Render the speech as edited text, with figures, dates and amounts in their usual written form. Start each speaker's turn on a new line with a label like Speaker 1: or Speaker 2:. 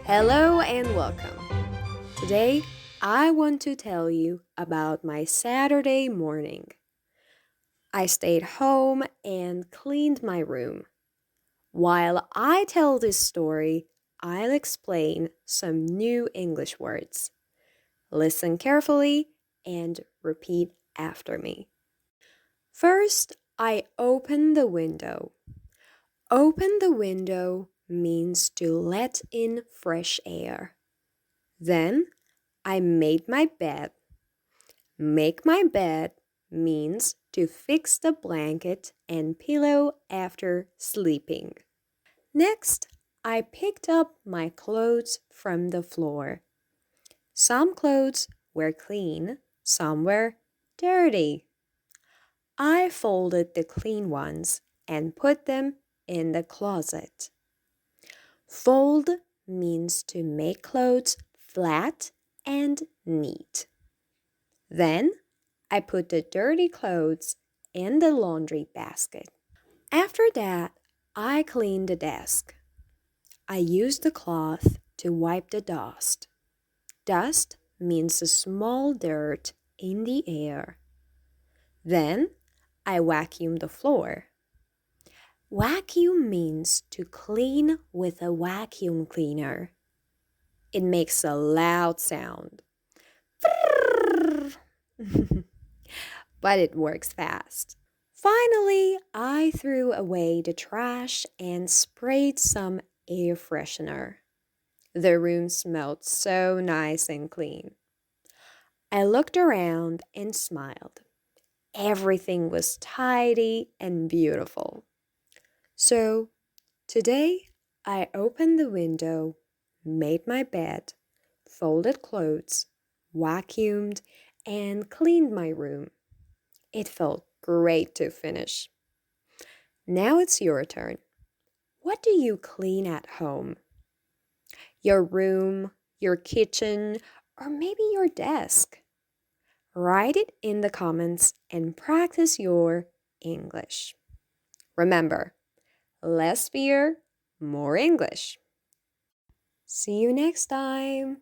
Speaker 1: Hello and welcome. Today, I want to tell you about my Saturday morning. I stayed home and cleaned my room. While I tell this story, I'll explain some new English words. Listen carefully and repeat after me. First, I open the window. Open the window means to let in fresh air. Then, I made my bed. Make my bed means to fix the blanket and pillow after sleeping. Next, I picked up my clothes from the floor. Some clothes were clean, some were dirty. I folded the clean ones and put them in the closet. Fold means to make clothes flat and neat. Then I put the dirty clothes in the laundry basket. After that, I cleaned the desk. I used the cloth to wipe the dust. Dust means a small dirt in the air. Then I vacuumed the floor. Vacuum means to clean with a vacuum cleaner. It makes a loud sound. But it works fast. Finally, I threw away the trash and sprayed some air freshener. The room smelled so nice and clean. I looked around and smiled. Everything was tidy and beautiful. So, today I opened the window, made my bed, folded clothes, vacuumed, and cleaned my room. It felt great to finish. Now it's your turn. What do you clean at home? Your room, your kitchen, or maybe your desk? Write it in the comments and practice your English. Remember, less fear, more English. See you next time.